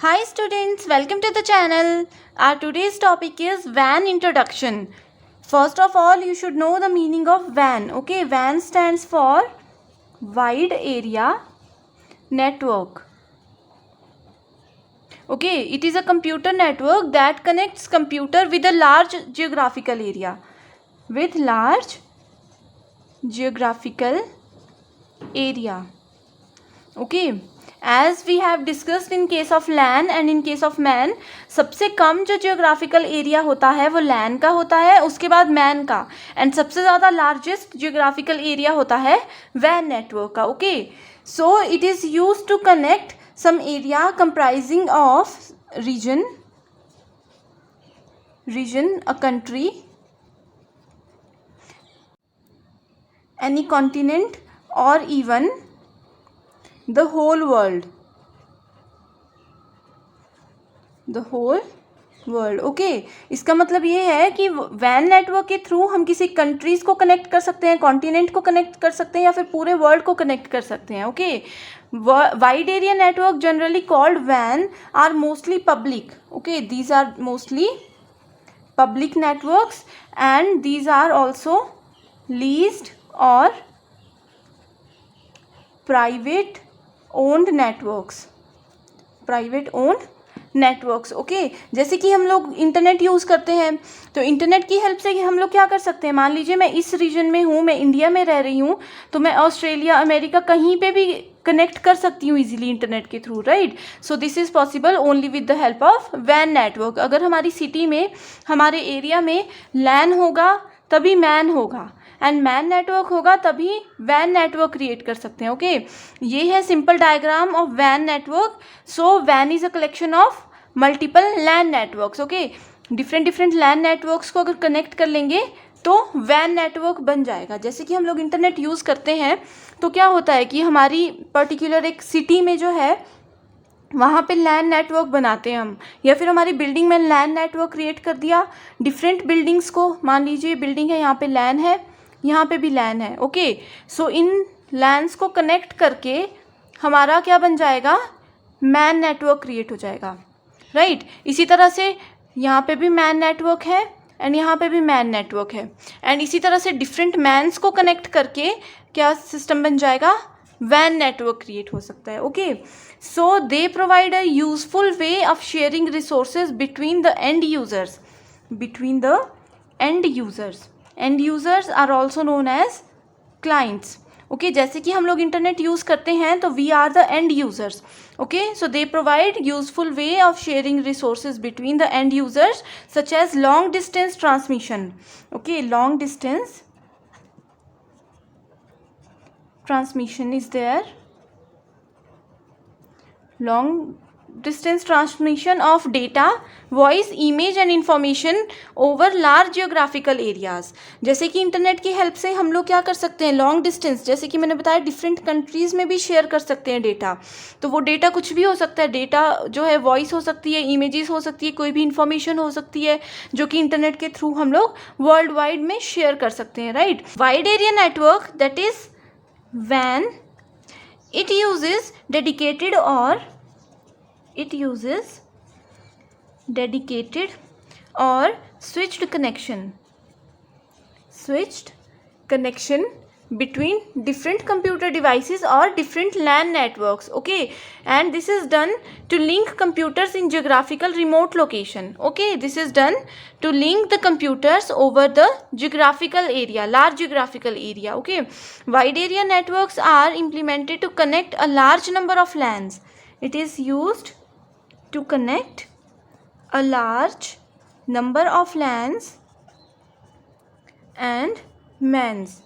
Hi students, welcome to the channel. Our today's topic is WAN introduction. First of all, you should know the meaning of WAN. Okay, WAN stands for Wide Area Network. Okay, it is a computer network that connects computer with a large geographical area. With large geographical area. Okay, as we have discussed in case of LAN and in case of MAN, सबसे कम जो geographical area होता है वो LAN का होता है, उसके बाद MAN का, एंड सबसे ज़्यादा लार्जेस्ट जियोग्राफिकल एरिया होता है WAN नेटवर्क का. Okay, so it is use to connect some area comprising of region, a country, any continent, or even the whole world. Okay, इसका मतलब ये है कि वैन नेटवर्क के थ्रू हम किसी कंट्रीज को कनेक्ट कर सकते हैं, कॉन्टिनेंट को कनेक्ट कर सकते हैं, या फिर पूरे वर्ल्ड को कनेक्ट कर सकते हैं. Okay, wide area network generally called वैन are mostly public. Okay, these are mostly public networks and these are also leased or private owned networks. Okay, जैसे कि हम लोग इंटरनेट यूज़ करते हैं, तो इंटरनेट की हेल्प से हम लोग क्या कर सकते हैं. मान लीजिए मैं इस रीजन में हूँ, मैं इंडिया में रह रही हूँ, तो मैं ऑस्ट्रेलिया, अमेरिका कहीं पे भी कनेक्ट कर सकती हूँ इजीली इंटरनेट के through, right. So this is possible only with the help of वैन नेटवर्क. अगर हमारी सिटी में, हमारे एरिया में लैन होगा तभी मैन होगा, एंड मैन नेटवर्क होगा तभी वैन नेटवर्क क्रिएट कर सकते हैं. ओके, ये है सिंपल डायग्राम ऑफ वैन नेटवर्क. सो वैन is a collection of multiple LAN networks. Okay, different LAN networks को अगर कनेक्ट कर लेंगे तो वैन नेटवर्क बन जाएगा. जैसे कि हम लोग इंटरनेट यूज़ करते हैं तो क्या होता है कि हमारी पर्टिकुलर एक सिटी में जो है वहाँ पे लैन नेटवर्क बनाते हैं हम, या फिर हमारी बिल्डिंग में लैन नेटवर्क क्रिएट कर दिया. डिफरेंट बिल्डिंग्स को, मान लीजिए बिल्डिंग है, यहाँ पे लैन है, यहाँ पे भी लैन है. ओके, सो इन लैन्स को कनेक्ट करके हमारा क्या बन जाएगा, मैन नेटवर्क क्रिएट हो जाएगा, राइट. इसी तरह से यहाँ पे भी मैन नेटवर्क है एंड यहाँ पे भी मैन नेटवर्क है, एंड इसी तरह से डिफरेंट मैन्स को कनेक्ट करके क्या सिस्टम बन जाएगा, वैन नेटवर्क क्रिएट हो सकता है. Okay, so they provide a useful way of sharing resources between the end users. End users are also known as clients. Okay, जैसे कि हम लोग इंटरनेट यूज़ करते हैं तो we are the end users. Okay, so they provide useful way of sharing resources between the end users such as long distance transmission. Okay, long distance transmission is there. Long distance transmission of data, voice, image and information over large geographical areas. जैसे कि internet की help से हम लोग क्या कर सकते हैं, लॉन्ग डिस्टेंस, जैसे कि मैंने बताया डिफरेंट कंट्रीज़ में भी शेयर कर सकते हैं डेटा. तो वो डेटा कुछ भी हो सकता है, डेटा जो है वॉइस हो सकती है, इमेजेस हो सकती है, कोई भी इंफॉर्मेशन हो सकती है, जो कि इंटरनेट के थ्रू हम लोग वर्ल्ड वाइड में शेयर कर सकते हैं, right. Wide area network, that is WAN, it uses dedicated or switched connection between different computer devices or different LAN networks. Okay, and this is done to link computers in geographical remote location. Okay, this is done to link the computers over the geographical area, large geographical area. Okay, wide area networks are implemented to connect a large number of LANs. It is used to connect a large number of LANs and MANs.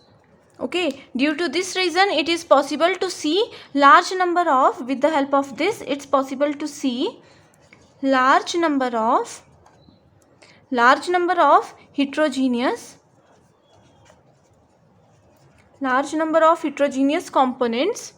Okay, due to this reason it is possible to see large number of, with the help of this it's possible to see large number of heterogeneous components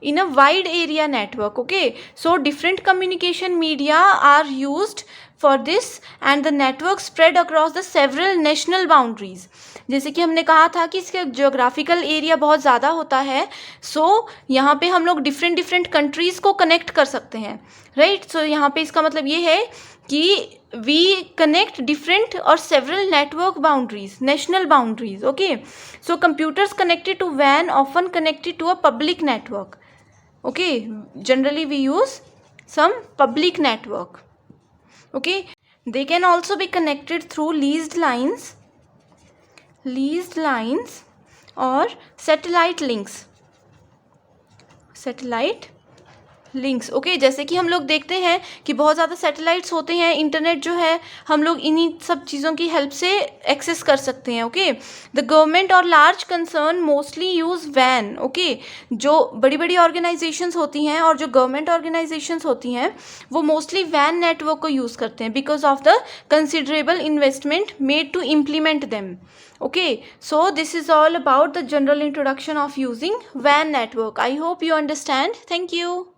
in a wide area network. Okay, so different communication media are used for this, and the network spread across the several national boundaries. जैसे कि हमने कहा था कि इसका geographical area बहुत ज़्यादा होता है, सो यहाँ पे हम लोग डिफरेंट डिफरेंट कंट्रीज़ को कनेक्ट कर सकते हैं, राइट। सो यहाँ पे इसका मतलब ये है कि we connect different or several network boundaries, national boundaries, okay. So computers connected to WAN often connected to a public network, okay, generally we use some public network, okay. They can also be connected through leased lines or satellite links, okay. जैसे कि हम लोग देखते हैं कि बहुत ज़्यादा satellites होते हैं, इंटरनेट जो है हम लोग इन्हीं सब चीज़ों की हेल्प से एक्सेस कर सकते हैं, ओके। द गवर्नमेंट और large concern mostly use WAN, okay. जो बड़ी बड़ी ऑर्गेनाइजेशंस होती हैं और जो गवर्नमेंट ऑर्गेनाइजेशंस होती हैं वो मोस्टली WAN नेटवर्क को यूज़ करते हैं because of the considerable investment made to implement them, okay. So this is all about the general introduction of using WAN network. I hope you understand. Thank you.